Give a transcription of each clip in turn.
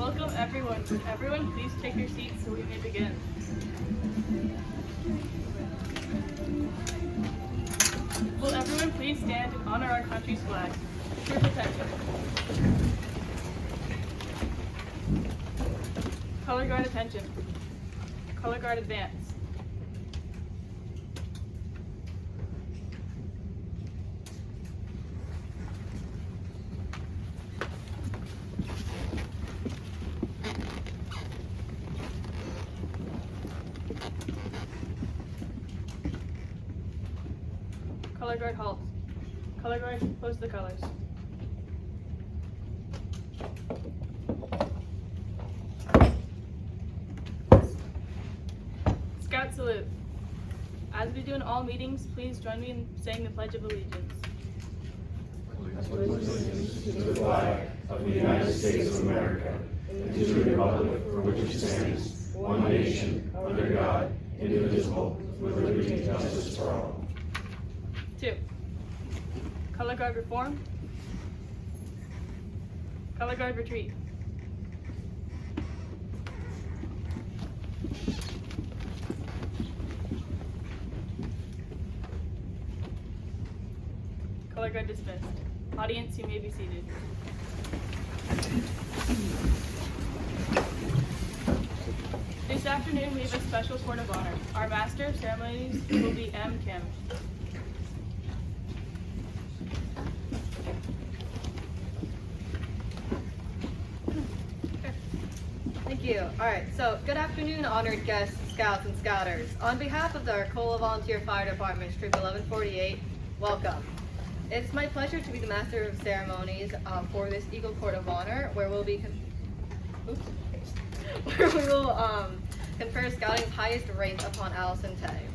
Welcome everyone. Would everyone please take your seats so we may begin? Will everyone please stand and honor our country's flag? Troop attention. Color guard attention. Color guard advance. Color guard halt. Color guard post the colors. Scout salute. As we do in all meetings, please join me in saying the Pledge of Allegiance. Allegiance to the flag of the United States of America and to the republic for which it stands, one nation, under God, indivisible, with liberty and justice for all. 2. Color guard reform. Color guard retreat. Color guard dismissed. Audience, you may be seated. This afternoon we have a special court of honor. Our Master of Ceremonies will be M. Kim. Thank you. All right, so good afternoon, honored guests, scouts, and scouters. On behalf of the Arcola Volunteer Fire Department, Troop 1148, welcome. It's my pleasure to be the Master of Ceremonies for this Eagle Court of Honor, where we'll be confer Scouting's highest rank upon Allison Tay.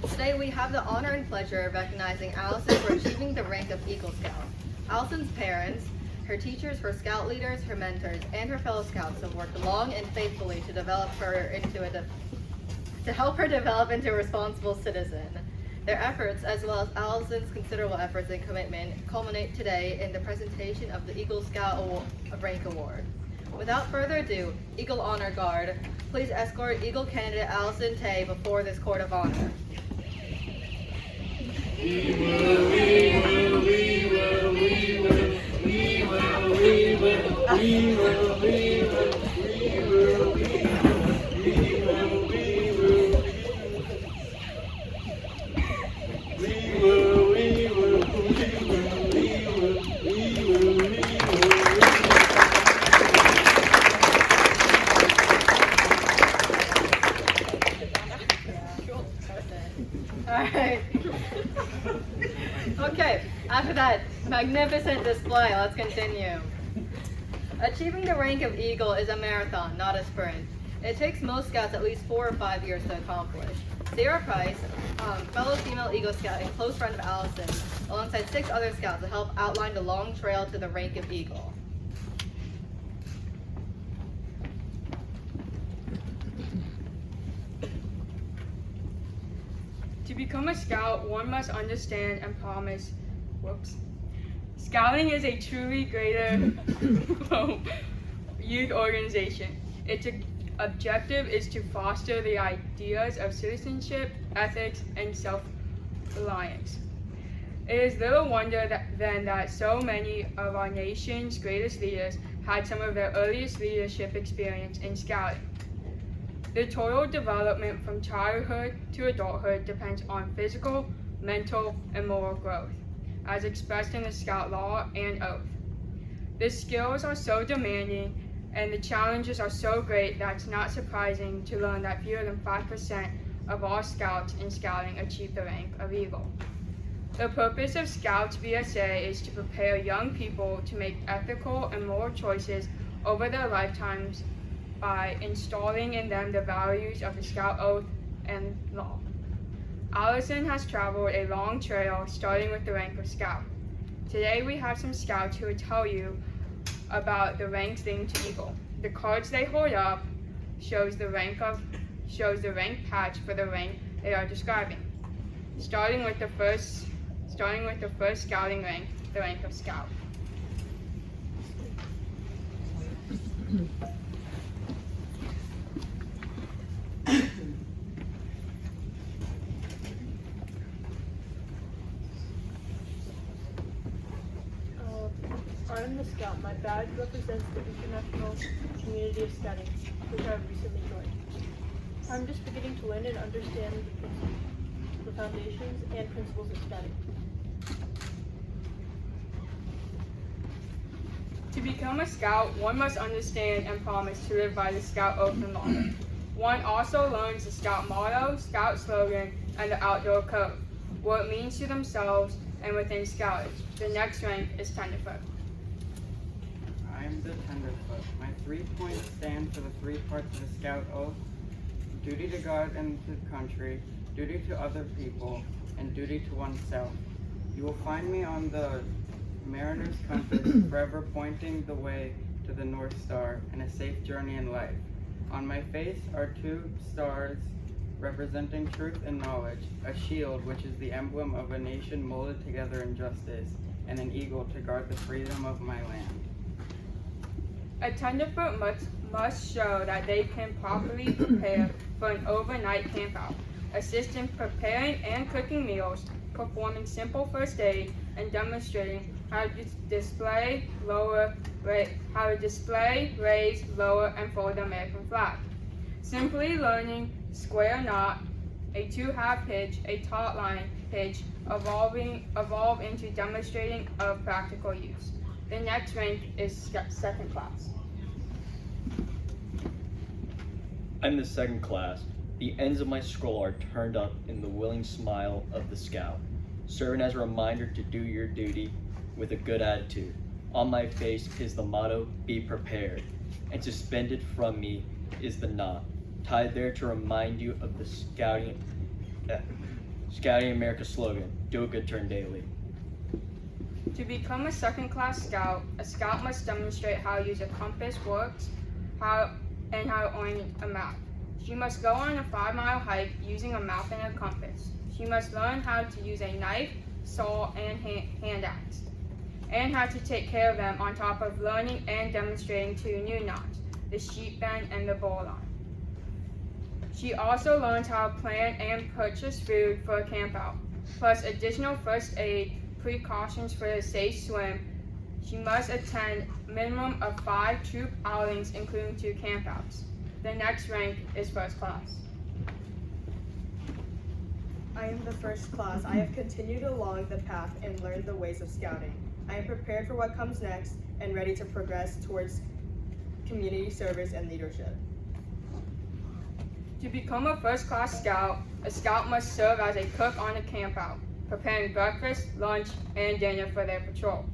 Today we have the honor and pleasure of recognizing Allison for achieving the rank of Eagle Scout. Allison's parents, her teachers, her scout leaders, her mentors, and her fellow scouts have worked long and faithfully to help her develop into a responsible citizen. Their efforts, as well as Allison's considerable efforts and commitment, culminate today in the presentation of the Eagle Scout Rank Award. Without further ado, Eagle Honor Guard, please escort Eagle candidate Allison Tay before this court of honor. We will, we will, we will, we will. We will, we will, we will, we will, we will, we will, we will, we will, we will, Alright. Okay, after that magnificent display, let's continue. Achieving the rank of Eagle is a marathon, not a sprint. It takes most scouts at least 4 or 5 years to accomplish. Sarah Price, fellow female Eagle Scout and close friend of Allison, alongside 6 other scouts, will help outline the long trail to the rank of Eagle. To become a scout, one must understand and promise. Scouting is a truly greater youth organization. Its objective is to foster the ideas of citizenship, ethics, and self-reliance. It is little wonder that so many of our nation's greatest leaders had some of their earliest leadership experience in scouting. The total development from childhood to adulthood depends on physical, mental, and moral growth, as expressed in the Scout Law and Oath. The skills are so demanding and the challenges are so great that it's not surprising to learn that fewer than 5% of all scouts in scouting achieve the rank of Eagle. The purpose of Scouts BSA is to prepare young people to make ethical and moral choices over their lifetimes by installing in them the values of the Scout Oath and Law. Allison has traveled a long trail starting with the rank of Scout. Today we have some Scouts who will tell you about the ranks linked to Eagle. The cards they hold up shows the rank patch for the rank they are describing. Starting with the first scouting rank, the rank of Scout. I'm the Scout. My badge represents the international community of scouting, which I have recently joined. I'm just beginning to learn and understand the foundations and principles of scouting. To become a scout, one must understand and promise to live by the Scout Oath and Law. One also learns the Scout motto, Scout slogan, and the outdoor code, what it means to themselves and within Scoutage. The next rank is Tenderfoot. I'm the tenderfoot. My 3 points stand for the 3 parts of the Scout Oath: duty to God and to country, duty to other people, and duty to oneself. You will find me on the mariner's compass, forever pointing the way to the North Star and a safe journey in life. On my face are 2 stars representing truth and knowledge, a shield which is the emblem of a nation molded together in justice, and an eagle to guard the freedom of my land. A tenderfoot must show that they can properly prepare for an overnight campout, assist in preparing and cooking meals, performing simple first aid, and demonstrating how to display, raise, lower, and fold the American flag. Simply learning square knot, a 2/2 hitch, a taut line hitch, evolve into demonstrating of practical use. The next rank is second class. I'm the second class. The ends of my scroll are turned up in the willing smile of the scout, serving as a reminder to do your duty with a good attitude. On my face is the motto, be prepared, and suspended from me is the knot, tied there to remind you of the Scouting America slogan, do a good turn daily. To become a second-class scout, a scout must demonstrate how to use a compass works, how to orient a map. She must go on a 5-mile hike using a map and a compass. She must learn how to use a knife, saw, and hand axe, and how to take care of them on top of learning and demonstrating 2 new knots, the sheep bend and the bow line. She also learns how to plan and purchase food for a campout, plus additional first aid, precautions for a safe swim. She must attend minimum of 5 troop outings, including 2 campouts. The next rank is first class. I am the first class. I have continued along the path and learned the ways of scouting. I am prepared for what comes next and ready to progress towards community service and leadership. To become a first-class scout, a scout must serve as a cook on a campout, preparing breakfast, lunch, and dinner for their patrol.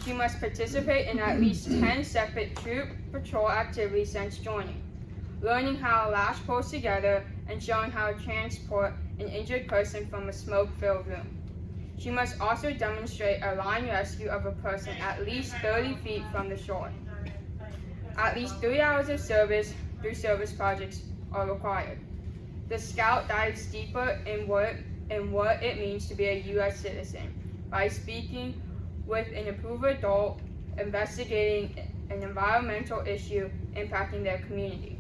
She must participate in at least 10 separate troop patrol activities since joining, learning how to lash poles together and showing how to transport an injured person from a smoke-filled room. She must also demonstrate a line rescue of a person at least 30 feet from the shore. At least 3 hours of service through service projects are required. The scout dives deeper in what it means to be a U.S. citizen by speaking with an approved adult, investigating an environmental issue impacting their community.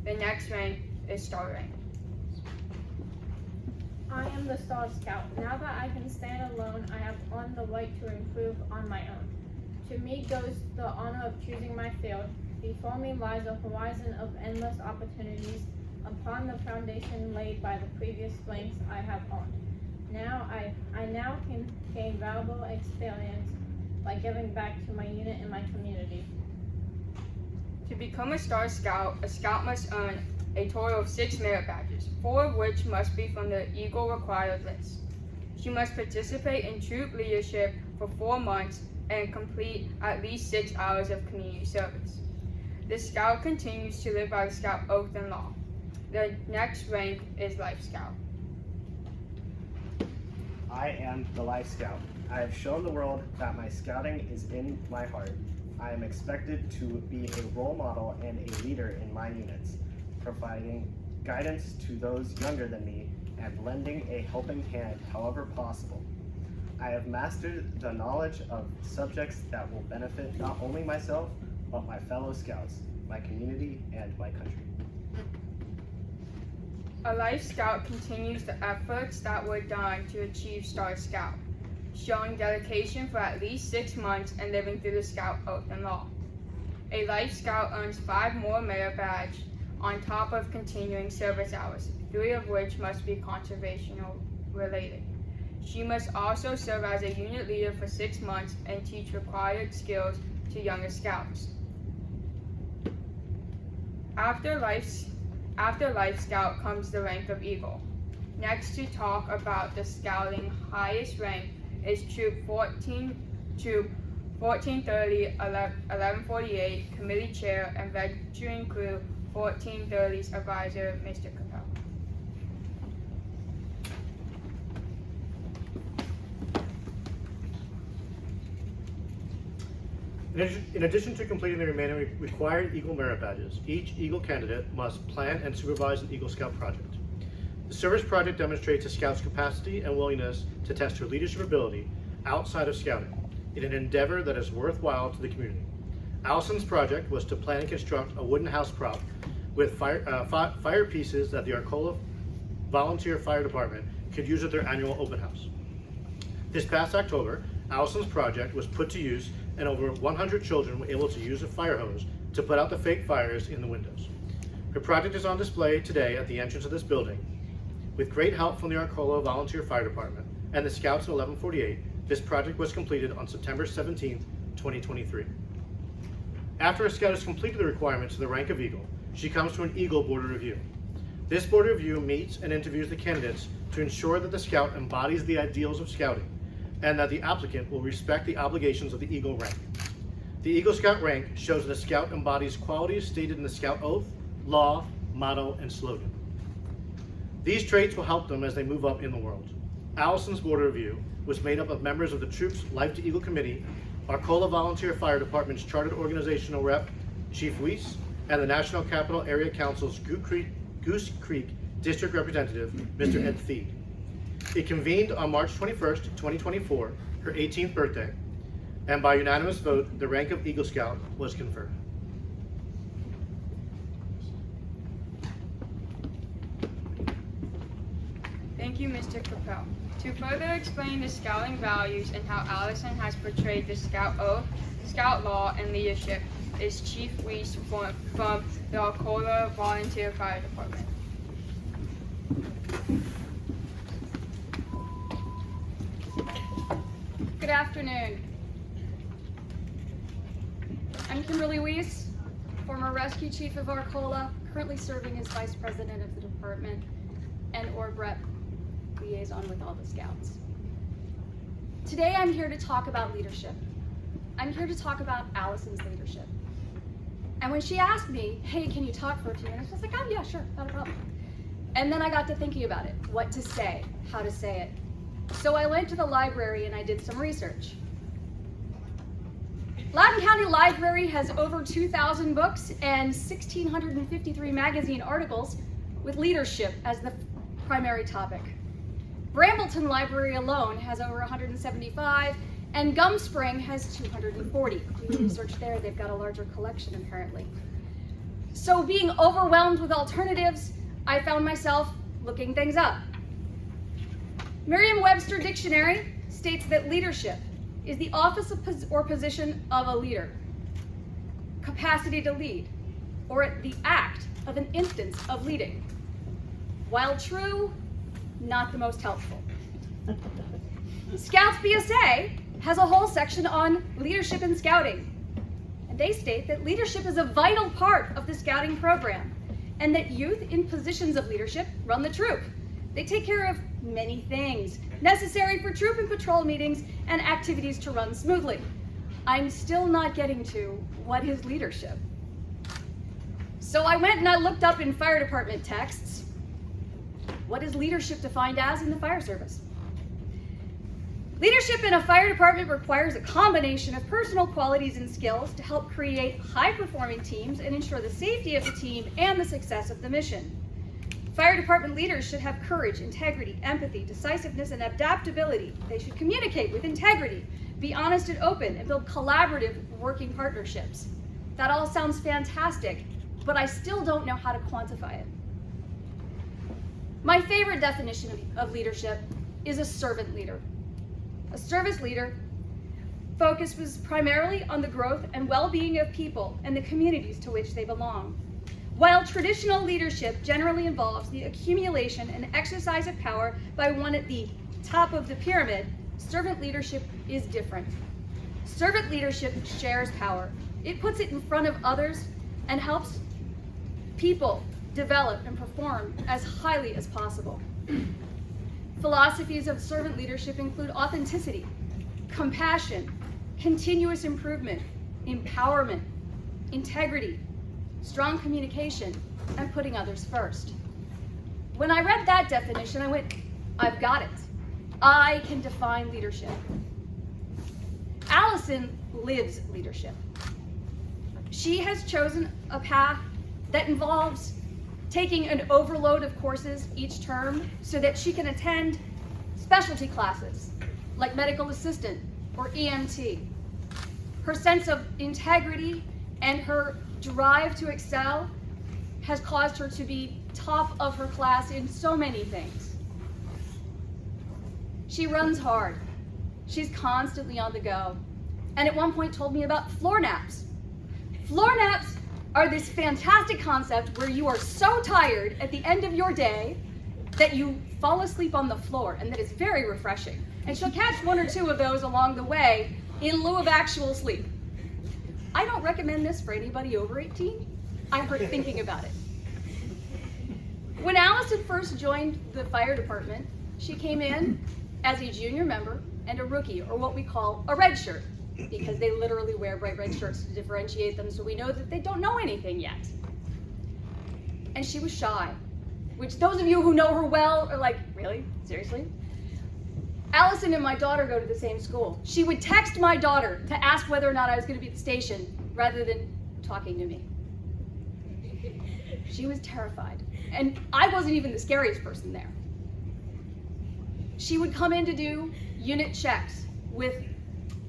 The next rank is Star Rank. I am the Star Scout. Now that I can stand alone, I have earned the right to improve on my own. To me goes the honor of choosing my field. Before me lies a horizon of endless opportunities upon the foundation laid by the previous ranks I have earned. I now can gain valuable experience by giving back to my unit and my community. To become a Star Scout, a scout must earn a total of 6 merit badges, 4 of which must be from the Eagle required list. She must participate in troop leadership for 4 months and complete at least 6 hours of community service. The scout continues to live by the Scout Oath and Law. The next rank is Life Scout. I am the Life Scout. I have shown the world that my scouting is in my heart. I am expected to be a role model and a leader in my units, providing guidance to those younger than me and lending a helping hand however possible. I have mastered the knowledge of subjects that will benefit not only myself, but my fellow Scouts, my community, and my country. A Life Scout continues the efforts that were done to achieve Star Scout, showing dedication for at least 6 months and living through the Scout oath and law. A Life Scout earns 5 more merit badges on top of continuing service hours, 3 of which must be conservational related. She must also serve as a unit leader for 6 months and teach required skills to younger Scouts. After Life Scout comes the rank of Eagle. Next to talk about the Scouting highest rank is Troop 1430, 1148, Committee Chair, and Veteran Crew 1430's Advisor, Mr. Capel. In addition to completing the remaining required Eagle merit badges, each Eagle candidate must plan and supervise an Eagle Scout project. The service project demonstrates a Scout's capacity and willingness to test her leadership ability outside of Scouting in an endeavor that is worthwhile to the community. Allison's project was to plan and construct a wooden house prop with fire pieces that the Arcola Volunteer Fire Department could use at their annual open house. This past October, Allison's project was put to use and over 100 children were able to use a fire hose to put out the fake fires in the windows. Her project is on display today at the entrance of this building. With great help from the Arcola Volunteer Fire Department and the Scouts in 1148, this project was completed on September 17, 2023. After a Scout has completed the requirements of the rank of Eagle, she comes to an Eagle Board of Review. This Board of Review meets and interviews the candidates to ensure that the Scout embodies the ideals of Scouting and that the applicant will respect the obligations of the Eagle rank. The Eagle Scout rank shows that a Scout embodies qualities stated in the Scout Oath, Law, Motto, and Slogan. These traits will help them as they move up in the world. Allison's Board of Review was made up of members of the Troops Life to Eagle Committee, Arcola Volunteer Fire Department's Chartered Organizational Rep, Chief Weiss, and the National Capital Area Council's Goose Creek District Representative, Mr. Ed Thied. It convened on March 21st, 2024, her 18th birthday, and by unanimous vote, the rank of Eagle Scout was conferred. Thank you, Mr. Capel. To further explain the Scouting values and how Allison has portrayed the Scout Oath, Scout Law, and leadership is Chief Weiss from the Arcola Volunteer Fire Department. Good afternoon. I'm Kimberly Weiss, former Rescue Chief of Arcola, currently serving as Vice President of the Department and Org Rep Liaison with all the Scouts. Today I'm here to talk about leadership. I'm here to talk about Allison's leadership. And when she asked me, hey, can you talk for a few minutes? I was like, oh yeah, sure, not a problem. And then I got to thinking about it, what to say, how to say it. So I went to the library and I did some research. Loudoun County Library has over 2,000 books and 1,653 magazine articles with leadership as the primary topic. Brambleton Library alone has over 175, and Gum Spring has 240. We researched there, they've got a larger collection apparently. So being overwhelmed with alternatives, I found myself looking things up. Merriam-Webster Dictionary states that leadership is the office or position of a leader, capacity to lead, or the act of an instance of leading. While true, not the most helpful. Scouts BSA has a whole section on leadership in Scouting, and they state that leadership is a vital part of the Scouting program, and that youth in positions of leadership run the troop. They take care of many things necessary for troop and patrol meetings and activities to run smoothly. I'm still not getting to what is leadership. So I went and I looked up in fire department texts, what is leadership defined as in the fire service? Leadership in a fire department requires a combination of personal qualities and skills to help create high-performing teams and ensure the safety of the team and the success of the mission. Fire department leaders should have courage, integrity, empathy, decisiveness, and adaptability. They should communicate with integrity, be honest and open, and build collaborative working partnerships. That all sounds fantastic, but I still don't know how to quantify it. My favorite definition of leadership is a servant leader. A service leader focuses primarily on the growth and well-being of people and the communities to which they belong. While traditional leadership generally involves the accumulation and exercise of power by one at the top of the pyramid, servant leadership is different. Servant leadership shares power. It puts it in front of others and helps people develop and perform as highly as possible. Philosophies of servant leadership include authenticity, compassion, continuous improvement, empowerment, integrity, strong communication, and putting others first. When I read that definition, I went, I've got it. I can define leadership. Allison lives leadership. She has chosen a path that involves taking an overload of courses each term so that she can attend specialty classes like medical assistant or EMT. Her sense of integrity and her drive to excel has caused her to be top of her class in so many things. She runs hard. She's constantly on the go. And at one point told me about floor naps. Floor naps are this fantastic concept where you are so tired at the end of your day that you fall asleep on the floor, and that is very refreshing. And she'll catch one or two of those along the way in lieu of actual sleep. I don't recommend this for anybody over 18. I hurt thinking about it. When Allison first joined the fire department, she came in as a junior member and a rookie, or what we call a red shirt, because they literally wear bright red shirts to differentiate them, so we know that they don't know anything yet. And she was shy, which those of you who know her well are like, really? Seriously? Allison and my daughter go to the same school. She would text my daughter to ask whether or not I was going to be at the station rather than talking to me. She was terrified. And I wasn't even the scariest person there. She would come in to do unit checks with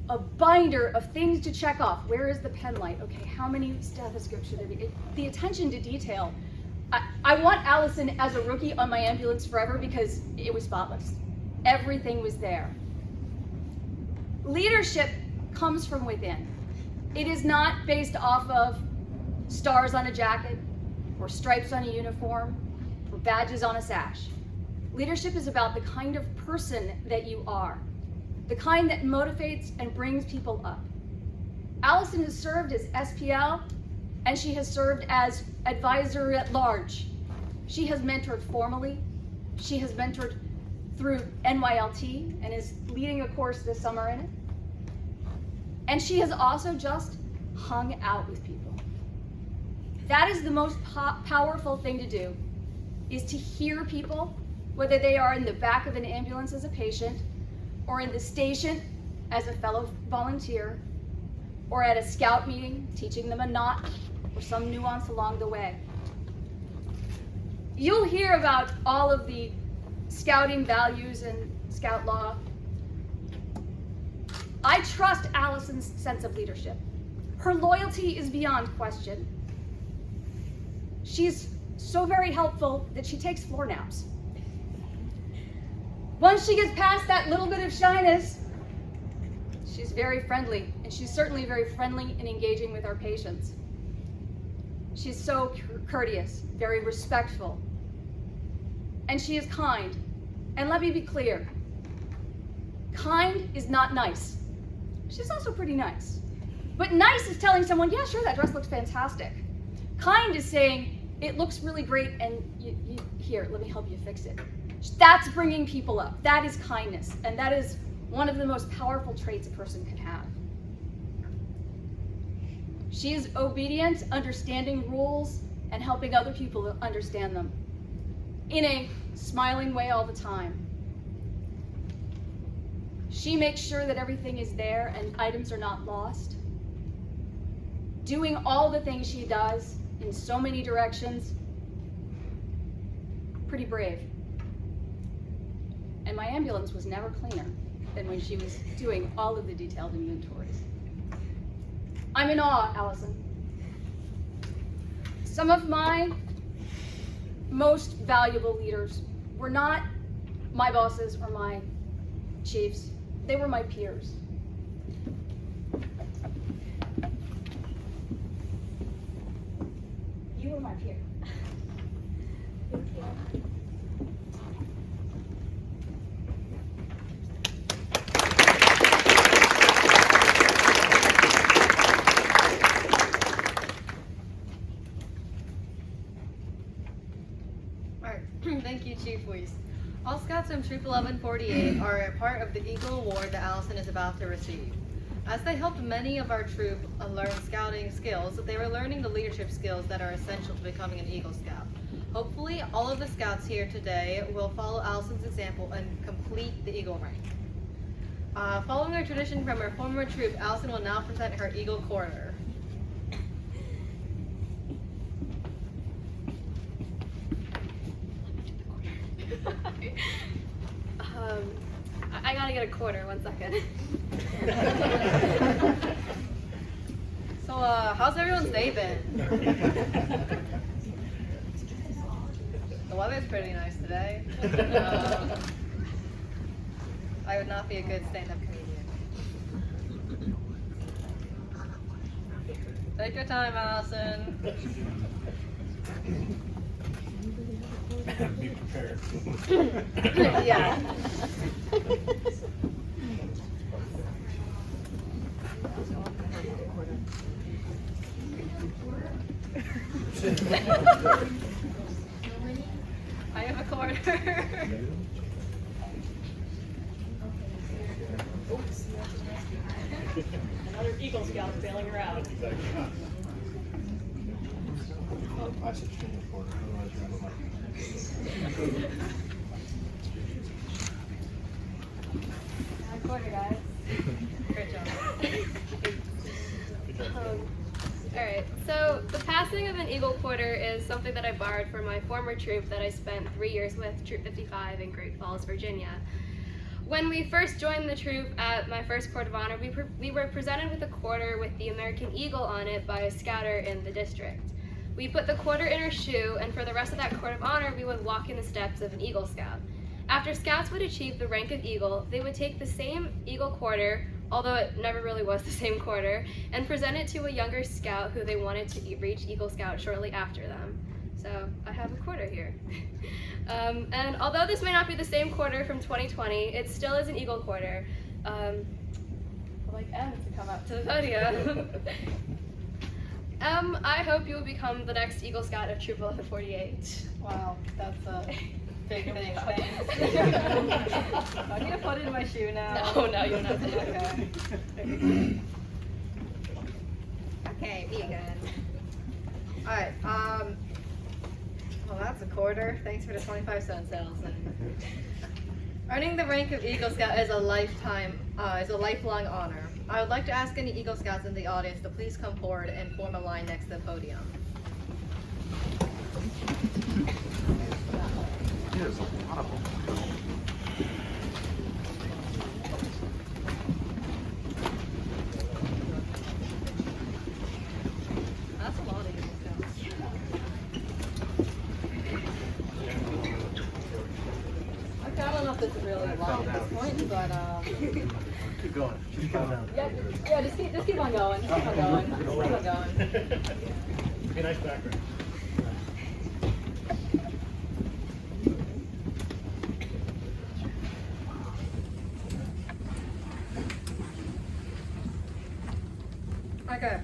a binder of things to check off. Where is the pen light? Okay, how many stethoscopes should there be? The attention to detail. I want Allison as a rookie on my ambulance forever because it was spotless. Everything was there. Leadership comes from within. It is not based off of stars on a jacket, or stripes on a uniform, or badges on a sash. Leadership is about the kind of person that you are, the kind that motivates and brings people up. Allison has served as SPL, and she has served as advisor at large. She has mentored formally. She has mentored through NYLT and is leading a course this summer in it. And she has also just hung out with people. That is the most powerful thing to do, is to hear people, whether they are in the back of an ambulance as a patient, or in the station as a fellow volunteer, or at a scout meeting, teaching them a knot or some nuance along the way. You'll hear about all of the scouting values and scout law. I trust Allison's sense of leadership. Her loyalty is beyond question. She's so very helpful that she takes floor naps. Once she gets past that little bit of shyness, she's very friendly, and she's certainly very friendly and engaging with our patients. She's so courteous, very respectful, and she is kind. And let me be clear, kind is not nice. She's also pretty nice. But nice is telling someone, yeah, sure, that dress looks fantastic. Kind is saying, it looks really great, and here, let me help you fix it. That's bringing people up. That is kindness, and that is one of the most powerful traits a person can have. She is obedient, understanding rules, and helping other people understand them in a smiling way all the time. She makes sure that everything is there and items are not lost. Doing all the things she does in so many directions, pretty brave. And my ambulance was never cleaner than when she was doing all of the detailed inventories. I'm in awe, Allison. Some of my most valuable leaders were not my bosses or my chiefs. They were my peers. You were my peer. Thank you. Alright, thank you, Chief Weiss. All Scouts from Troop 1148 are a part of the Eagle Award that Allison is about to receive. As they helped many of our troop learn scouting skills, they were learning the leadership skills that are essential to becoming an Eagle Scout. Hopefully, all of the Scouts here today will follow Allison's example and complete the Eagle rank. Following our tradition from our former troop, Allison will now present her Eagle Quarter. I gotta get a quarter, 1 second. So, how's everyone's day been? The weather's pretty nice today. I would not be a good stand-up comedian. Take your time, Allison. Be prepared. Yeah. I have a quarter. Another Eagle Scout bailing her out. I should change the quarter, otherwise you're gonna like. Quarter, guys. Great job. Alright, so the passing of an Eagle Quarter is something that I borrowed from my former troop that I spent 3 years with, Troop 55 in Great Falls, Virginia. When we first joined the troop at my first Court of Honor, we were presented with a quarter with the American Eagle on it by a scouter in the district. We put the quarter in our shoe, and for the rest of that Court of Honor, we would walk in the steps of an Eagle Scout. After Scouts would achieve the rank of Eagle, they would take the same Eagle Quarter, although it never really was the same quarter, and present it to a younger Scout who they wanted to reach Eagle Scout shortly after them. So I have a quarter here. And although this may not be the same quarter from 2020, it still is an Eagle Quarter. I'd like Em to come up to the podium. I hope you will become the next Eagle Scout of Troop 1148. Wow, that's a big thing. Thanks. Do I need to put it in my shoe now? No, you don't have to. Okay. Okay, me again. Alright, well that's a quarter. Thanks for the 25 cents, Allison. Earning the rank of Eagle Scout is a lifelong honor. I would like to ask any Eagle Scouts in the audience to please come forward and form a line next to the podium. There's a lot of them. That's a lot of Eagle Scouts. Okay, I don't know if this is really long at this point, but Keep going. Keep going. yeah, just keep on going. Just keep on going. Just keep on going. Be a nice background. Okay.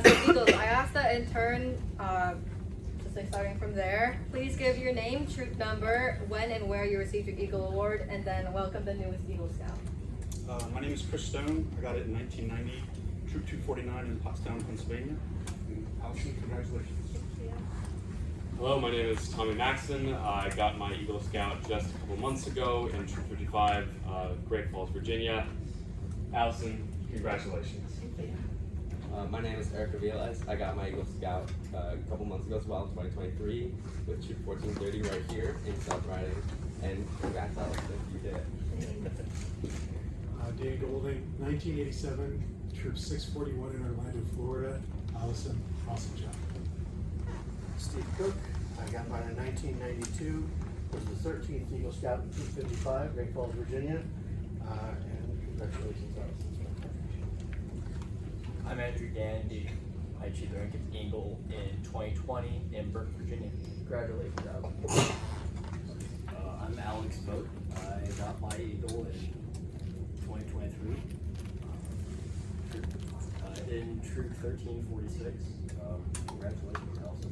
So Eagles, I asked that in turn, just like starting from there, please give your name, troop number, when and where you received your Eagle Award, and then welcome the newest Eagle Scout. My name is Chris Stone. I got it in 1990, Troop 249 in Pottstown, Pennsylvania. And Allison, congratulations. Hello, my name is Tommy Maxson. I got my Eagle Scout just a couple months ago in Troop 55, Great Falls, Virginia. Allison, congratulations. My name is Eric Aviles. I got my Eagle Scout a couple months ago as well in 2023 with Troop 1430 right here in South Riding. And congrats, Allison, you did it. Dan Golding, 1987, Troop 641 in Orlando, Florida. Allison, awesome job. Steve Cook. I got mine in 1992. Was the 13th Eagle Scout in 255, Great Falls, Virginia. And congratulations, Allison. I'm Andrew Gandy. I achieved the rank of Eagle in 2020 in Burke, Virginia. Congratulations, Allison. I'm Alex Boat. I got my Eagle in 2023 in Troop 1346. Congratulations, Allison.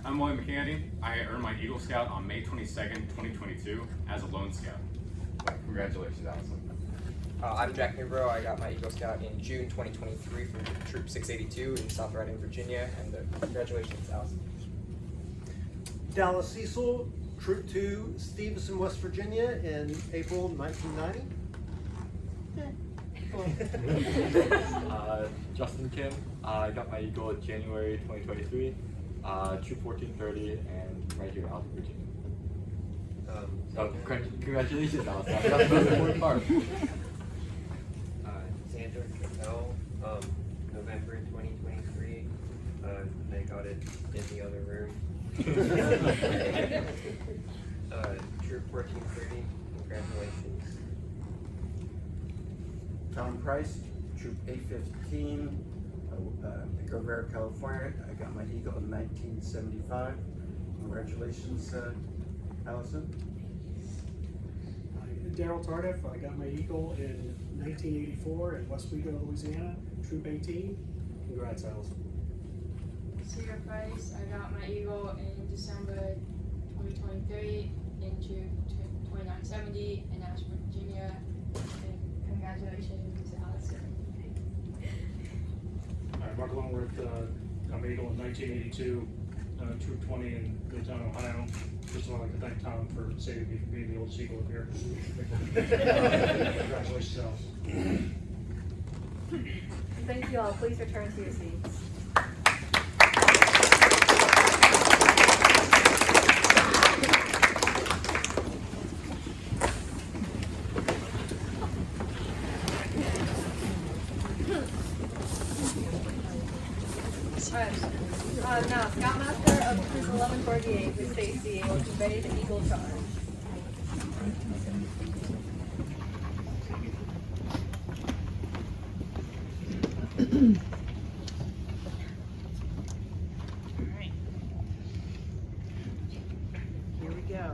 I'm William McCandy. I earned my Eagle Scout on May 22nd, 2022 as a Lone Scout. Congratulations, Allison. I'm Jack Newbrough. I got my Eagle Scout in June 2023 from Troop 682 in South Riding, Virginia, and congratulations, Allison. Dallas Cecil, Troop 2, Stevenson, West Virginia in April 1990. Justin Kim. I got my Eagle in January 2023, Troop 1430, and right here in Alpha, Virginia. Congratulations, Allison. That's the most important part. Sandra Chappelle, November 2023. I got it in the other room. Troop 1430, congratulations. Tom Price, Troop 815, Pico Rivera, California. I got my Eagle in 1975. Congratulations, Allison. Daryl Tardif, I got my Eagle in 1984 in Westwego, Louisiana, Troop 18. Congrats, Allison. Cedar Price, I got my Eagle in December 2023 in Troop 2970 in Ashburn, Virginia. And congratulations, Allison. Alright, Mark Longworth, got my Eagle in 1982, Troop 20 in Newtown, Ohio. Just want to like to thank Tom for saving me from being the oldest Eagle up here. Congratulations, Allison. Thank you all. Please return to your seats. Now, Scoutmaster of Troop 1148, Miss Stacy, will convey the Eagle charge. Alright. Here we go.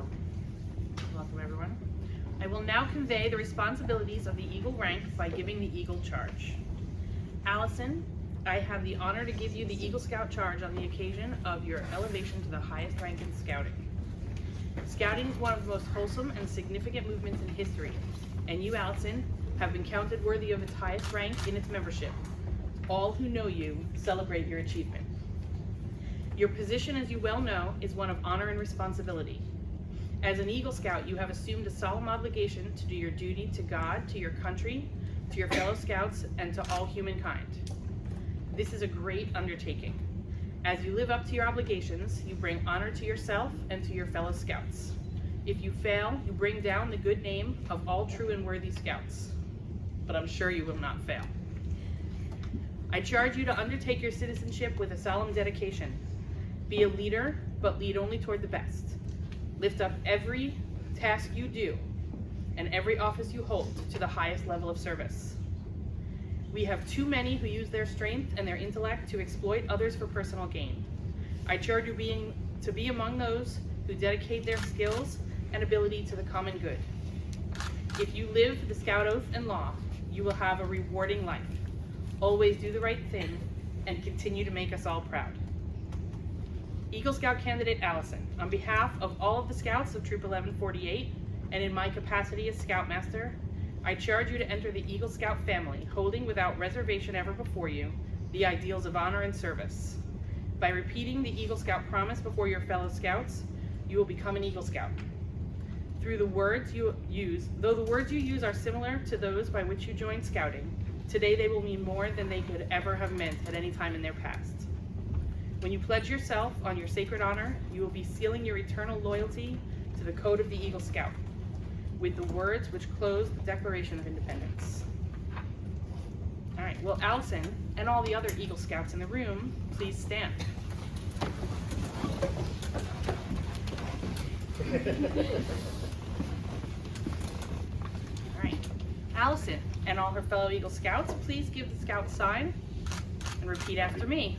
Welcome, everyone. I will now convey the responsibilities of the Eagle rank by giving the Eagle charge. Allison, I have the honor to give you the Eagle Scout charge on the occasion of your elevation to the highest rank in Scouting. Scouting is one of the most wholesome and significant movements in history, and you, Allison, have been counted worthy of its highest rank in its membership. All who know you celebrate your achievement. Your position, as you well know, is one of honor and responsibility. As an Eagle Scout, you have assumed a solemn obligation to do your duty to God, to your country, to your fellow Scouts, and to all humankind. This is a great undertaking. As you live up to your obligations, you bring honor to yourself and to your fellow Scouts. If you fail, you bring down the good name of all true and worthy Scouts. But I'm sure you will not fail. I charge you to undertake your citizenship with a solemn dedication. Be a leader, but lead only toward the best. Lift up every task you do and every office you hold to the highest level of service. We have too many who use their strength and their intellect to exploit others for personal gain. I charge you to be among those who dedicate their skills and ability to the common good. If you live the Scout Oath and law, you will have a rewarding life. Always do the right thing and continue to make us all proud. Eagle Scout candidate Allison, on behalf of all of the Scouts of Troop 1148 and in my capacity as Scoutmaster, I charge you to enter the Eagle Scout family, holding without reservation ever before you the ideals of honor and service. By repeating the Eagle Scout promise before your fellow Scouts, you will become an Eagle Scout. Through the words you use, though the words you use are similar to those by which you joined Scouting, today they will mean more than they could ever have meant at any time in their past. When you pledge yourself on your sacred honor, you will be sealing your eternal loyalty to the code of the Eagle Scout, with the words which close the Declaration of Independence. All right, well, Allison and all the other Eagle Scouts in the room, please stand. All right. Allison and all her fellow Eagle Scouts, please give the Scout sign and repeat after me.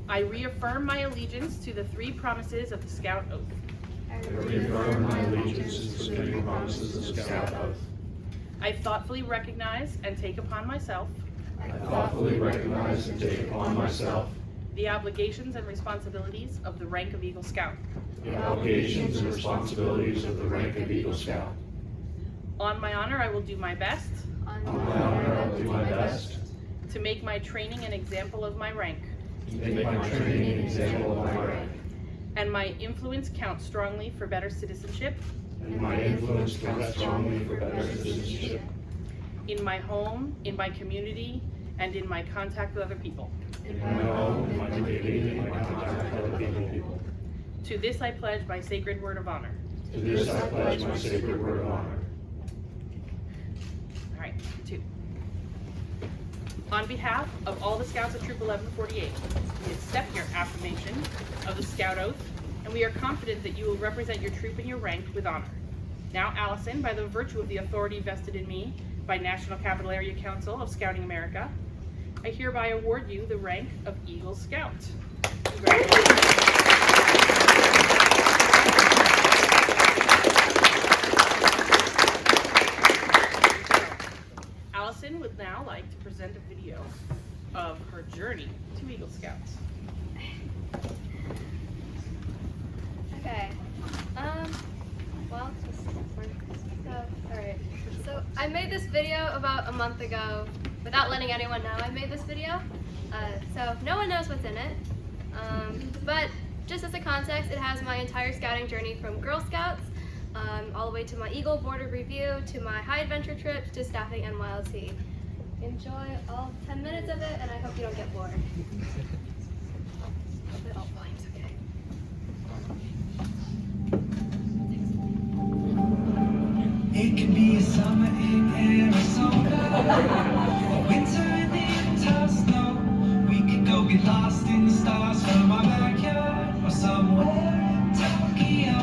I reaffirm my allegiance to the three promises of the Scout Oath. I reaffirm my allegiance to the three promises of the Scout Oath. I thoughtfully recognize and take upon myself I thoughtfully recognize and take upon myself the obligations and responsibilities of the rank of Eagle Scout. the obligations and responsibilities of the rank of Eagle Scout. On my honor, I will do my best On my honor, I will do my best to make my training an example of my rank, to make my training an example of my rank, and my influence count strongly for better citizenship and my influence counts strongly for better citizenship in my home, in my community, and in my contact with other people. in my home, in my community, and my contact with other people. To this I pledge my sacred word of honor. To this I pledge my sacred word of honor. All right, 2. On behalf of all the Scouts of Troop 1148, we accept your affirmation of the Scout Oath, and we are confident that you will represent your troop and your rank with honor. Now, Allison, by the virtue of the authority vested in me by National Capital Area Council of Scouting America, I hereby award you the rank of Eagle Scout. Congratulations. Allison would now like to present a video of her journey to Eagle Scouts. Okay. Well, alright. So I made this video about a month ago without letting anyone know I made this video. So no one knows what's in it. But just as a context, it has my entire scouting journey from Girl Scouts all the way to my Eagle Border Review, to my high adventure trips, to staffing NYLT. Enjoy all 10 minutes of it, and I hope you don't get bored. Hope it all volume's okay. It could be a summer in Arizona, or winter in the Utah snow. We could go get lost in the stars from our backyard, or somewhere in Tokyo.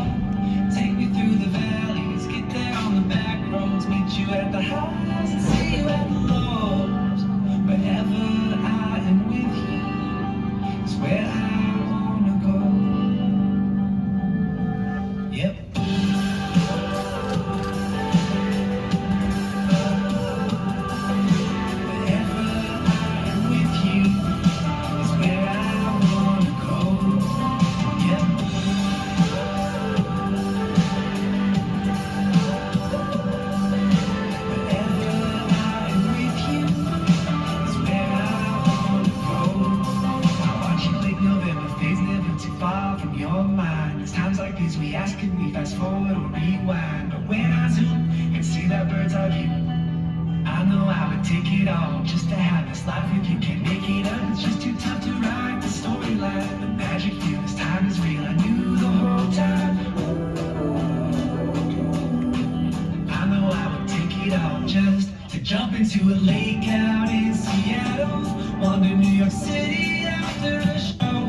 Take me through the valleys, get there on the back roads, meet you at the highs and see you at the lows. Wherever I am with you is where I wanna go. Yep. We ask, can we fast forward or rewind? But when I zoom and see that bird's eye view, I know I would take it all just to have this life with you. Can't make it up, it's just too tough to write the storyline. The magic here, this time is real, I knew the whole time. I know I would take it all just to jump into a lake out in Seattle, wander New York City after a show.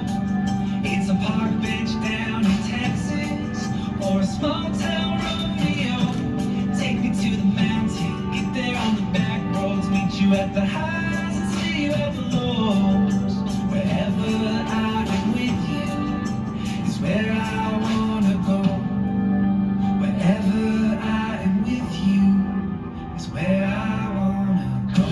It's a park bench down in Texas, or a small town rodeo. Take me to the mountain, get there on the back roads, meet you at the highs and see you at the lows. Wherever I am with you is where I wanna go. Wherever I am with you is where I wanna go.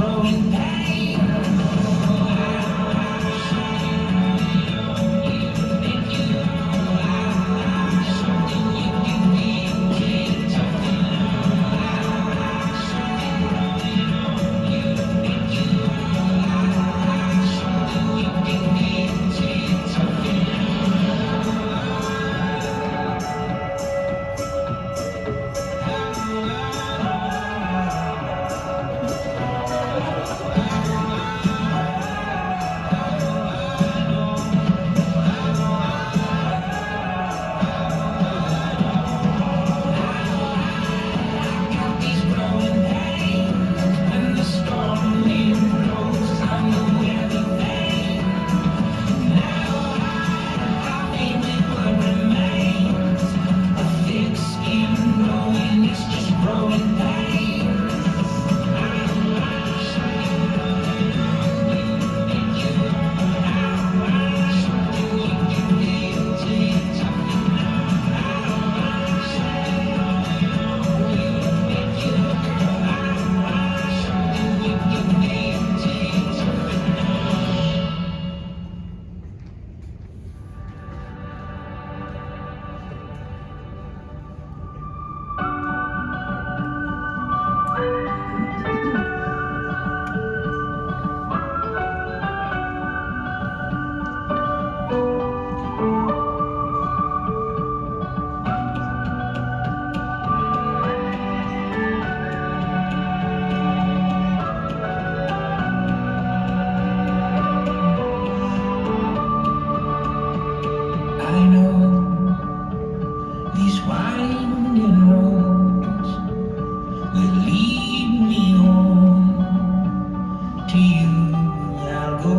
growing pain. I know these winding roads will lead me home. To you I'll go.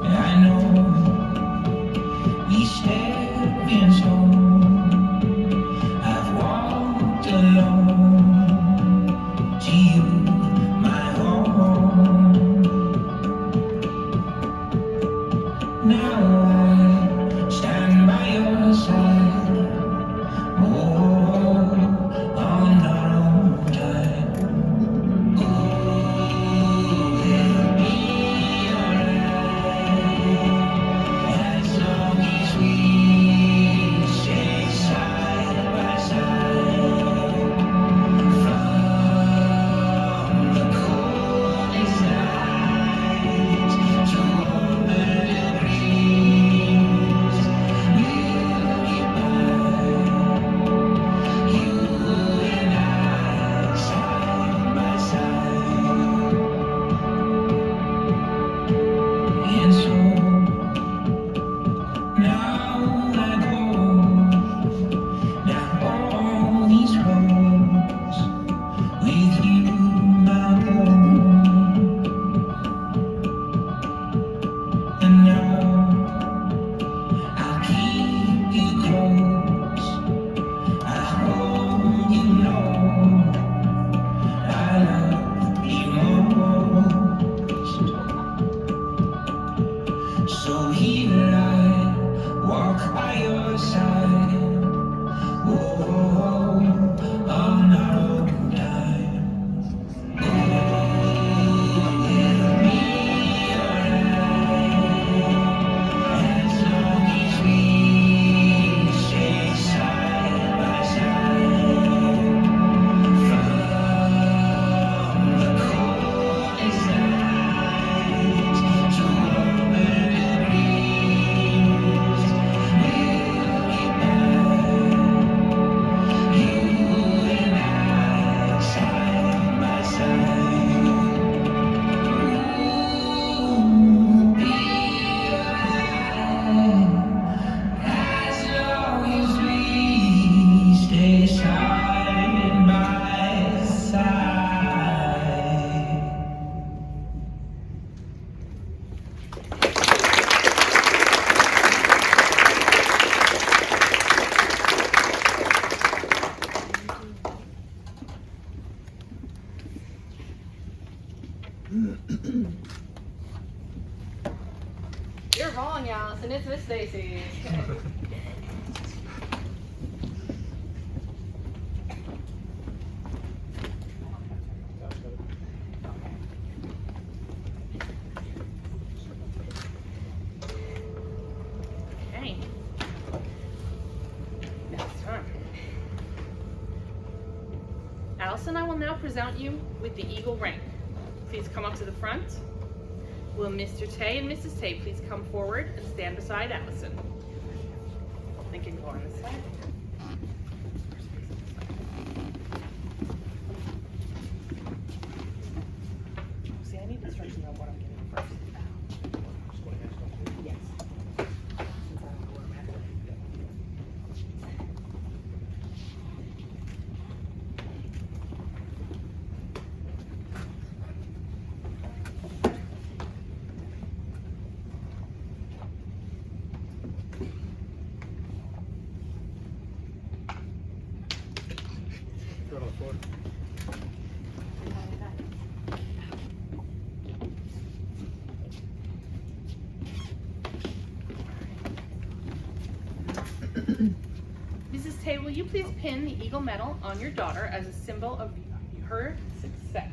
I know these stepping stones I've walked alone. To you, my home. Now I stand by your side. Oh, on our own time. Oh, it'll be alright as long as we stay side by side. From the coldest nights to warmer degrees, we'll get by. You and I, side by side. And so now I go down all these roads with you, my home. And now I'll keep you close. I hope you know I love you most. So here I walk by your side. Oh, on our own time. Oh, it'll be alright as long as we stay side by side. From the coldest nights to warmer degrees, we'll get by. You and I, side by side. We'll be alright as long as we stay side by side. You're wrong, Allison. It's Miss Stacy. Allison, I will now present you with the Eagle rank. Please come up to the front. Will Mr. Tay and Mrs. Tay please come forward and stand beside Allison? Lincoln, go on this side. See, I need instructions on what I'm getting first. Yes. Since I don't know where I'm at. Throw it on the floor. Mrs. Tay, will you please pin the Eagle Medal on your daughter as a symbol of her success?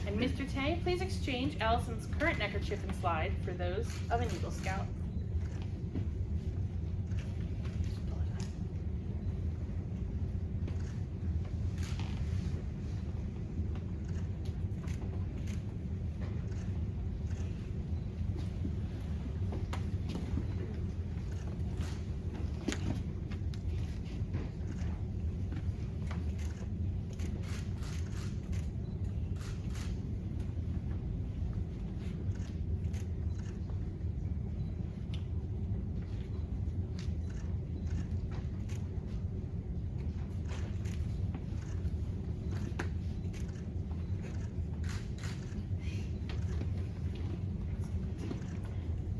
And Mr. Tay, please exchange Allison's current neckerchief and slide for those of an Eagle Scout.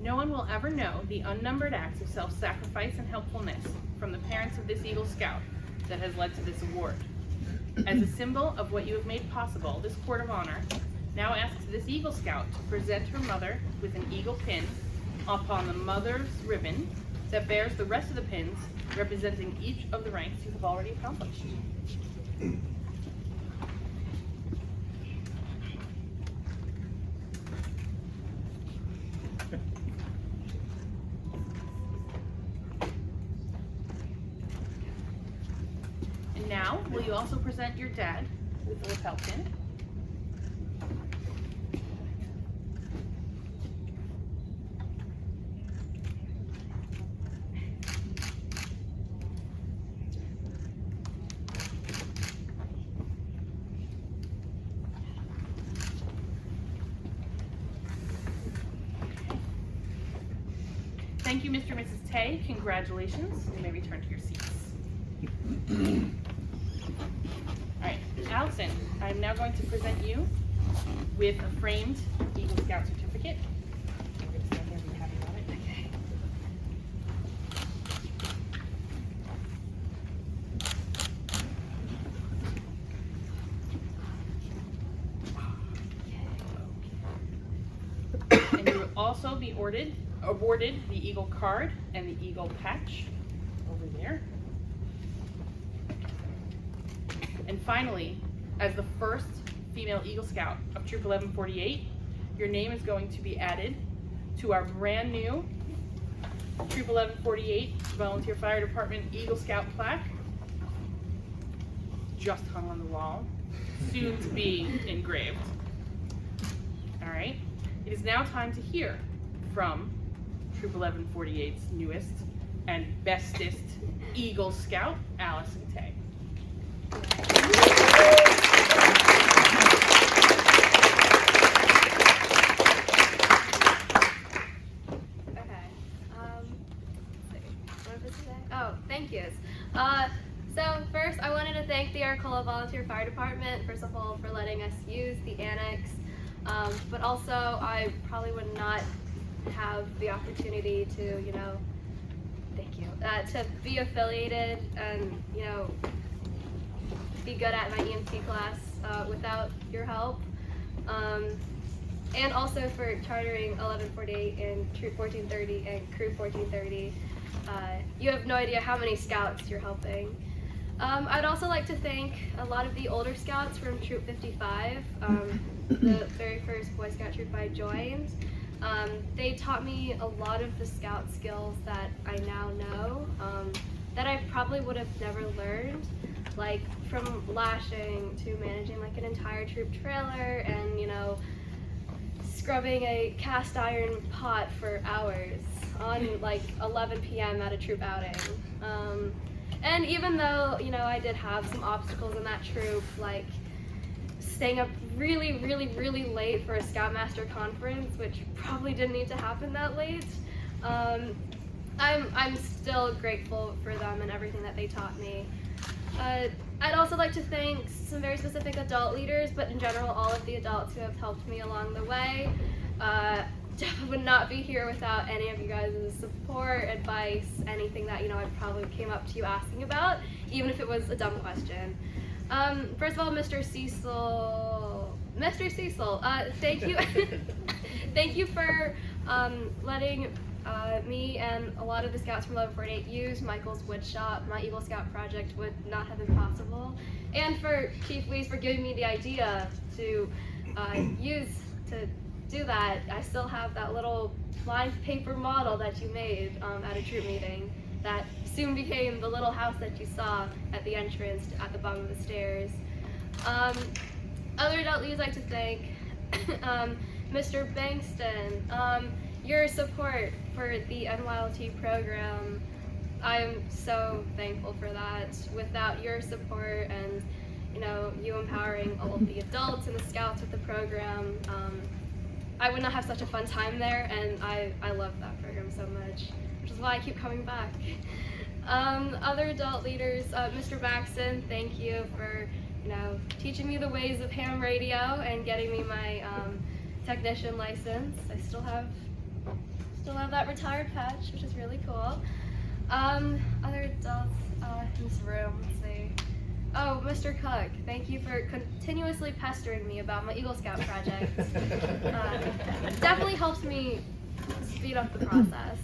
No one will ever know the unnumbered acts of self-sacrifice and helpfulness from the parents of this Eagle Scout that has led to this award. As a symbol of what you have made possible, this Court of Honor now asks this Eagle Scout to present her mother with an eagle pin upon the mother's ribbon that bears the rest of the pins representing each of the ranks you have already accomplished. And now, will you also present your dad with the lapel pin? Thank you, Mr. and Mrs. Tay. Congratulations. You may return to your seats. All right, Allison, I'm now going to present you with a framed Eagle Scout certificate. I'm going to stand there and be happy about it. Okay. And you will also be awarded the Eagle card and the Eagle patch over there. And finally, as the first female Eagle Scout of Troop 1148, your name is going to be added to our brand new Troop 1148 Volunteer Fire Department Eagle Scout plaque, just hung on the wall, soon to be engraved. All right, it is now time to hear from Troop 1148's newest and bestest Eagle Scout, Allison Tay. Arcola Volunteer Fire Department, first of all, for letting us use the Annex, but also I probably would not have the opportunity to, you know, thank you, to be affiliated and, you know, be good at my EMT class without your help. And also for chartering 1148 and Troop 1430 and Crew 1430. You have no idea how many scouts you're helping. I'd also like to thank a lot of the older scouts from Troop 55, the very first Boy Scout troop I joined. They taught me a lot of the scout skills that I now know, that I probably would have never learned, like from lashing to managing like an entire troop trailer and, you know, scrubbing a cast iron pot for hours on like 11 p.m. at a troop outing. And even though, you know, I did have some obstacles in that troop, like staying up really late for a Scoutmaster conference, which probably didn't need to happen that late, I'm still grateful for them and everything that they taught me. I'd also like to thank some very specific adult leaders, but in general, all of the adults who have helped me along the way. Definitely would not be here without any of you guys' support, advice, anything that, you know, I probably came up to you asking about, even if it was a dumb question. First of all, Mr. Cecil, thank you. Thank you for letting me and a lot of the scouts from 1148 use Michael's wood shop. My Eagle Scout project would not have been possible. And for Chief Lees for giving me the idea to do that. I still have that little lined paper model that you made at a troop meeting that soon became the little house that you saw at the entrance at the bottom of the stairs. Other adult leaders I'd like to thank Mr. Bankston. Your support for the NYLT program, I am so thankful for that. Without your support and, you know, you empowering all of the adults and the scouts with the program, I would not have such a fun time there, and I love that program so much, which is why I keep coming back. Other adult leaders, Mr. Baxton, thank you for, you know, teaching me the ways of ham radio and getting me my technician license. I still have that retired patch, which is really cool. Other adults in this room, let's see. Oh, Mr. Cook, thank you for continuously pestering me about my Eagle Scout project. Definitely helps me speed up the process.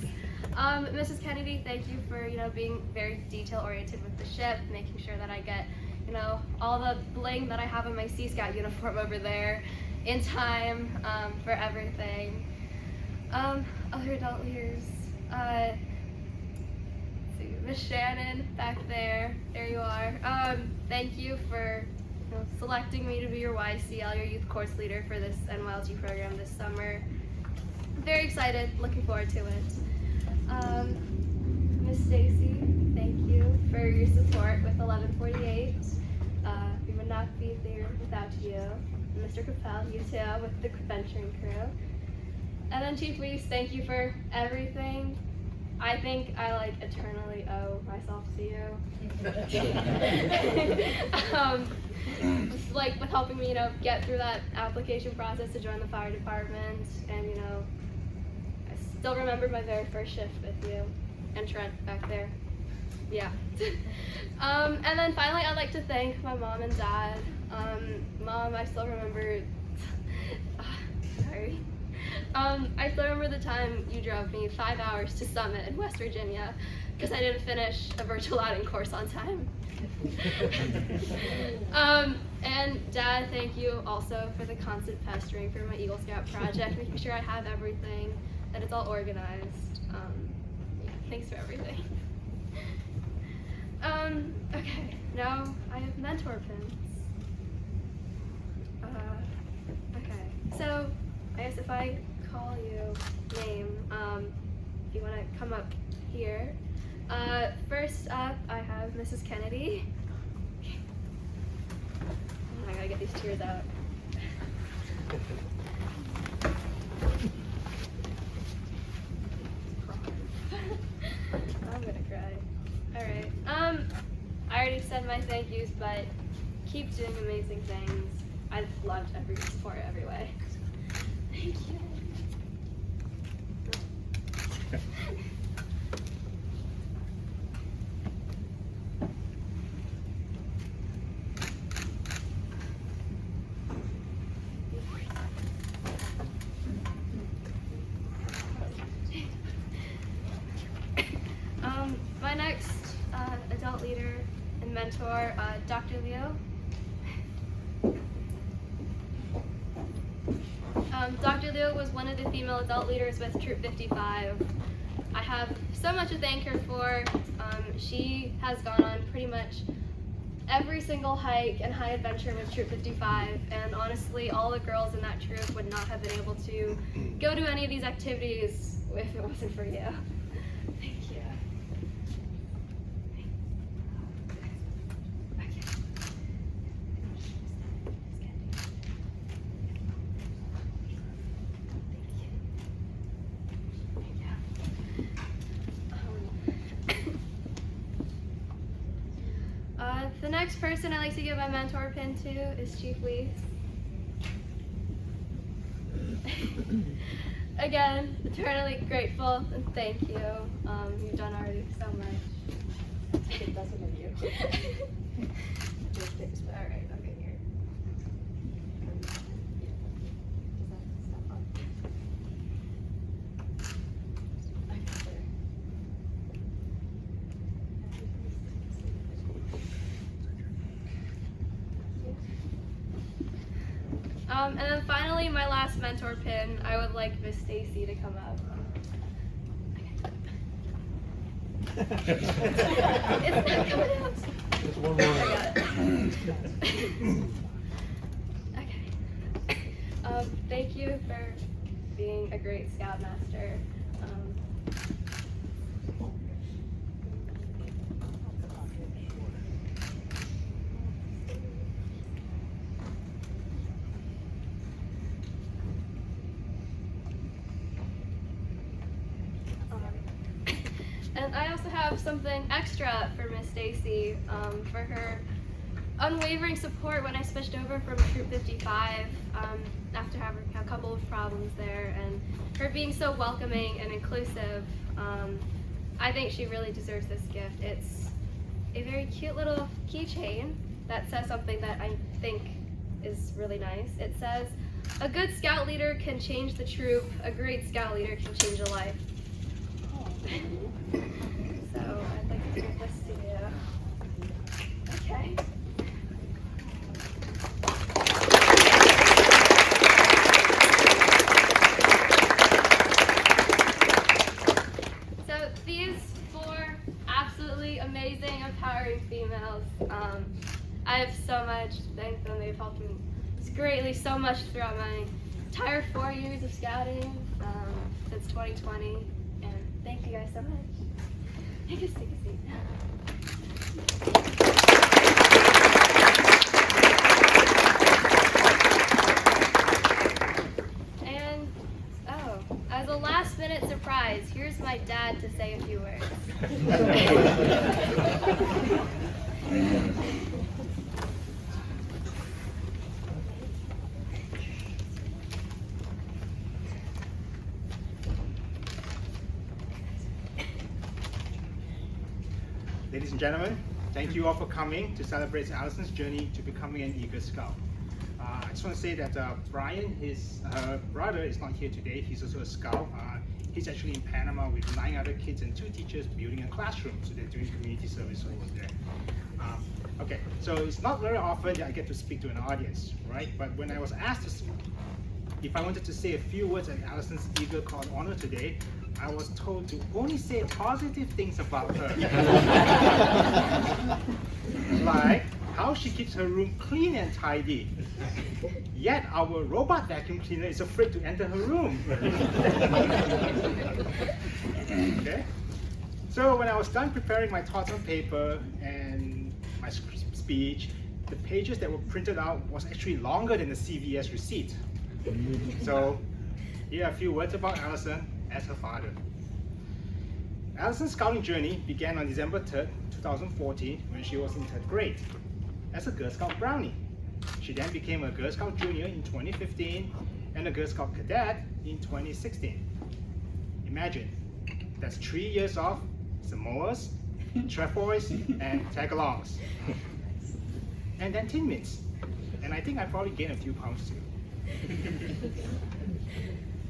Mrs. Kennedy, thank you for, you know, being very detail-oriented with the ship, making sure that I get, you know, all the bling that I have in my Sea Scout uniform over there in time for everything. Other adult leaders, let's see, Miss Shannon back there you are. Thank you for, you know, selecting me to be your YCL, your youth course leader for this NYLT program this summer. I'm very excited, looking forward to it. Miss Stacy, thank you for your support with 1148. We would not be there without you. Mr. Capel, you too, with the venturing crew. And then Chief Weiss, thank you for everything. I think I like eternally owe myself to you. Just like with helping me, you know, get through that application process to join the fire department, and, you know, I still remember my very first shift with you and Trent back there. Yeah. And then finally, I'd like to thank my mom and dad. Mom, I still remember. Sorry. I still remember the time you drove me 5 hours to Summit in West Virginia because I didn't finish a virtual outing course on time. And Dad, thank you also for the constant pestering for my Eagle Scout project, making sure I have everything, that it's all organized. Yeah, thanks for everything. Okay, now I have mentor pins. Okay, so I guess if I call you name, if you want to come up here. First up, I have Mrs. Kennedy. Okay. I gotta get these tears out. I'm gonna cry. Alright. I already said my thank yous, but keep doing amazing things. I've loved every support every way. Thank you. My next adult leader and mentor, Dr. Leo. Dr. Leo was one of the female adult leaders with Troop 55. I have so much to thank her for. She has gone on pretty much every single hike and high adventure with Troop 55, and honestly, all the girls in that troop would not have been able to go to any of these activities if it wasn't for you. Thank you. The next person I like to give my mentor pin to is Chief Lee. Again, eternally grateful and thank you. You've done already so much. It doesn't of you. All right, okay, here. And then finally, my last mentor pin, I would like Miss Stacy to come up. It's not coming out. Just one more. I got it. Okay. Thank you for being a great Scoutmaster. And I also have something extra for Miss Stacy, for her unwavering support when I switched over from Troop 55 after having a couple of problems there, and her being so welcoming and inclusive. I think she really deserves this gift. It's a very cute little keychain that says something that I think is really nice. It says, "A good scout leader can change the troop. A great scout leader can change a life." So I'd like to give this to you. Okay. So these four absolutely amazing, empowering females, I have so much to thank them. They've helped me greatly so much throughout my entire 4 years of scouting since 2020. Thank you guys so much. Take a seat. And, as a last minute surprise, here's my dad to say a few words. Ladies and gentlemen, thank you all for coming to celebrate Allison's journey to becoming an Eagle Scout. I just want to say that Brian, his brother, is not here today. He's also a Scout. He's actually in Panama with 9 other kids and 2 teachers building a classroom, so they're doing community service over there. Okay, so it's not very often that I get to speak to an audience, right? But when I was asked if I wanted to say a few words at Allison's Eagle Called Honor today, I was told to only say positive things about her. Like how she keeps her room clean and tidy. Yet our robot vacuum cleaner is afraid to enter her room. Okay? So when I was done preparing my thoughts on paper and my speech, the pages that were printed out was actually longer than the CVS receipt. So here are a few words about Allison as her father. Allison's scouting journey began on December 3rd, 2014, when she was in 3rd grade. as a Girl Scout Brownie. She then became a Girl Scout Junior in 2015 and a Girl Scout Cadet in 2016. Imagine, that's 3 years of Samoas, trefoils, and tagalongs. And then Tin Mints. And I think I probably gained a few pounds too.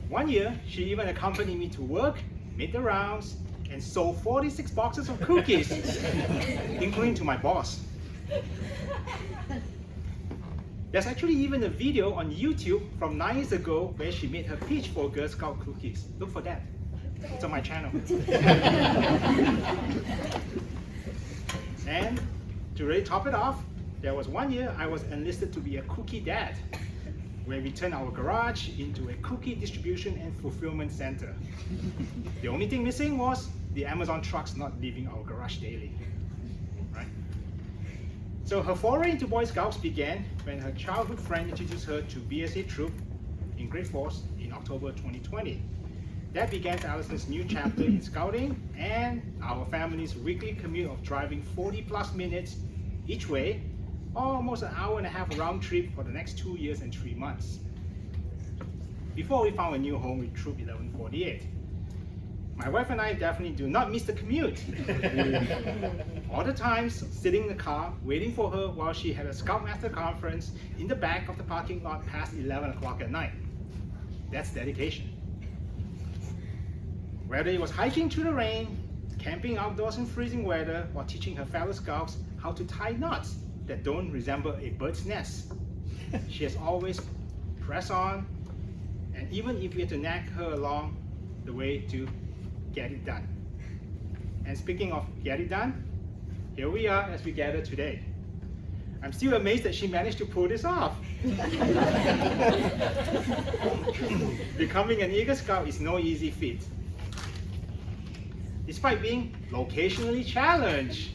1 year, she even accompanied me to work, made the rounds, and sold 46 boxes of cookies, including to my boss. There's actually even a video on YouTube from 9 years ago where she made her pitch for Girl Scout cookies. Look for that. It's on my channel. And to really top it off, there was 1 year I was enlisted to be a cookie dad, where we turned our garage into a cookie distribution and fulfillment center. The only thing missing was the Amazon trucks not leaving our garage daily. Right? So her foray into Boy Scouts began when her childhood friend introduced her to BSA Troop in Great Falls in October 2020. That began Allison's new chapter in Scouting and our family's weekly commute of driving 40+ minutes each way, almost an hour-and-a-half round trip for the next 2 years and 3 months. Before we found a new home with Troop 1148. My wife and I definitely do not miss the commute. All the times sitting in the car waiting for her while she had a Scoutmaster conference in the back of the parking lot past 11 o'clock at night. That's dedication. Whether it was hiking through the rain, camping outdoors in freezing weather, or teaching her fellow Scouts how to tie knots that don't resemble a bird's nest, she has always pressed on, and even if we had to nag her along the way to get it done. And speaking of get it done, here we are as we gather today. I'm still amazed that she managed to pull this off. Becoming an Eagle Scout is no easy feat. Despite being locationally challenged,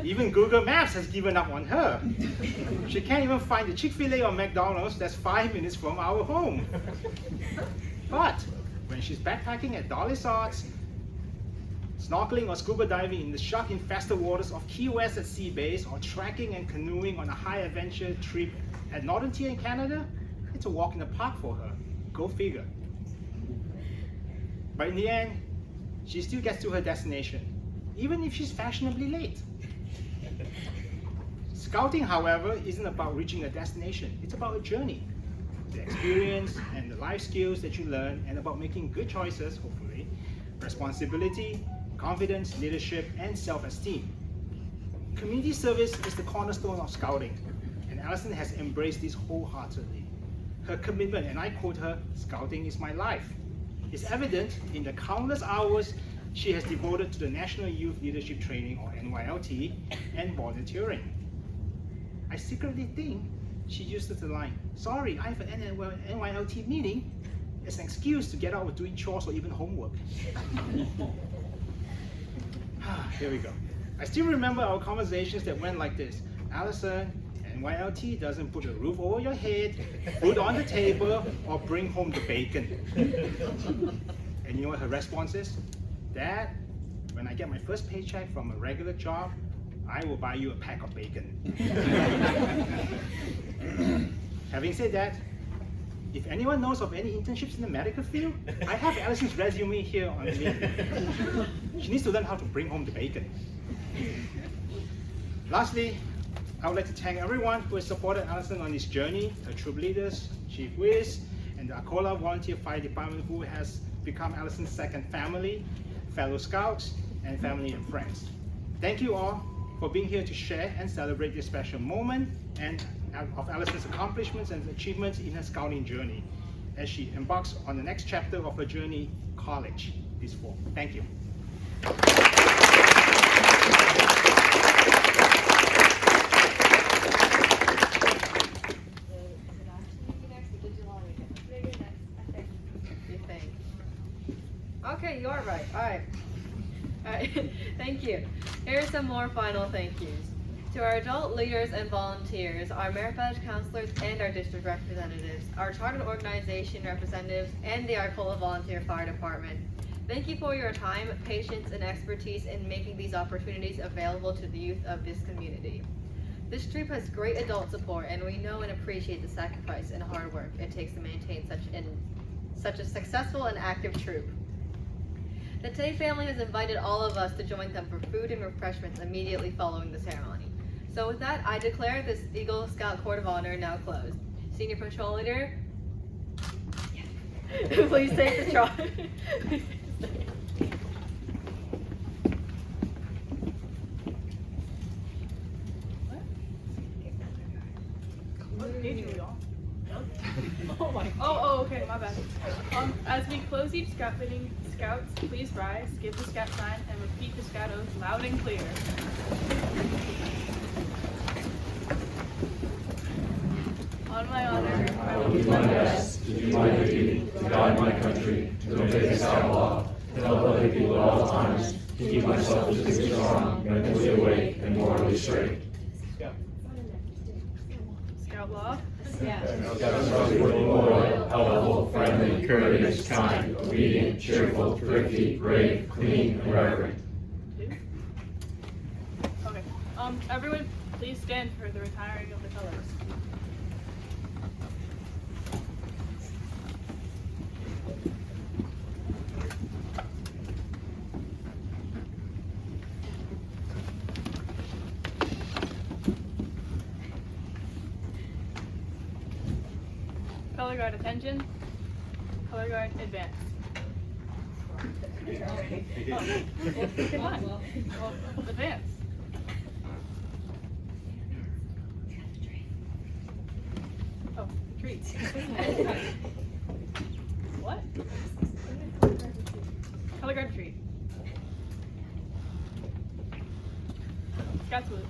even Google Maps has given up on her. She can't even find the Chick-fil-A or McDonald's that's 5 minutes from our home. But when she's backpacking at Dolly Sods, snorkeling or scuba diving in the shark-infested waters of Key West at Sea Base, or trekking and canoeing on a high-adventure trip at Northern Tier in Canada, it's a walk in the park for her. Go figure. But in the end, she still gets to her destination, even if she's fashionably late. Scouting, however, isn't about reaching a destination. It's about a journey. The experience and the life skills that you learn, and about making good choices, hopefully, responsibility, confidence, leadership, and self-esteem. Community service is the cornerstone of Scouting, and Allison has embraced this wholeheartedly. Her commitment, and I quote her, "Scouting is my life," is evident in the countless hours she has devoted to the National Youth Leadership Training, or NYLT, and volunteering. I secretly think she uses the line, "Sorry, I have an NYLT meeting," as an excuse to get out of doing chores or even homework. Here we go. I still remember our conversations that went like this. "Allison, NYLT doesn't put a roof over your head, food on the table, or bring home the bacon." And you know what her response is? "Dad, when I get my first paycheck from a regular job, I will buy you a pack of bacon." Having said that, if anyone knows of any internships in the medical field, I have Allison's resume here on me. She needs to learn how to bring home the bacon. Lastly, I would like to thank everyone who has supported Allison on this journey, her troop leaders, Chief Wiz, and the Arcola Volunteer Fire Department, who has become Allison's second family, fellow Scouts, and family and friends. Thank you all for being here to share and celebrate this special moment and of Allison's accomplishments and achievements in her Scouting journey as she embarks on the next chapter of her journey, college, this fall. Thank you. Okay, you're right. All right. Thank you. Here are some more final thank yous. To our adult leaders and volunteers, our merit badge counselors and our district representatives, our chartered organization representatives, and the Arcola Volunteer Fire Department. Thank you for your time, patience, and expertise in making these opportunities available to the youth of this community. This troop has great adult support, and we know and appreciate the sacrifice and hard work it takes to maintain such a successful and active troop. The Tay family has invited all of us to join them for food and refreshments immediately following the ceremony. So with that, I declare this Eagle Scout Court of Honor now closed. Senior Patrol Leader, please take the charge. What page are we on? Oh my. Oh, okay, my bad. As we close each scout meeting, scouts, please rise, give the scout sign, and repeat the scout oath loud and clear. On my honor, I will do my best to do my duty, to guide my country, to obey the scout law, to help other people at all times, to keep myself physically strong, mentally awake, and morally straight. Scout law? Scouts are loyal, helpful, friendly, courteous, kind, obedient, cheerful, thrifty, brave, clean, and reverent. Okay. Everyone, please stand for the retiring of the colors. Color guard attention. Color guard advance. Come on. Well, advance. Oh, retreat. What? Color guard retreat. Scout salute.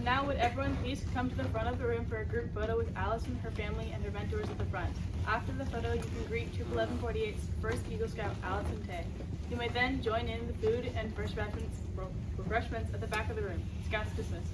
Now would everyone please come to the front of the room for a group photo with Allison, her family, and her mentors at the front. After the photo, you can greet Troop 1148's first Eagle Scout, Allison Tay. You may then join in the food and refreshments at the back of the room. Scouts dismissed.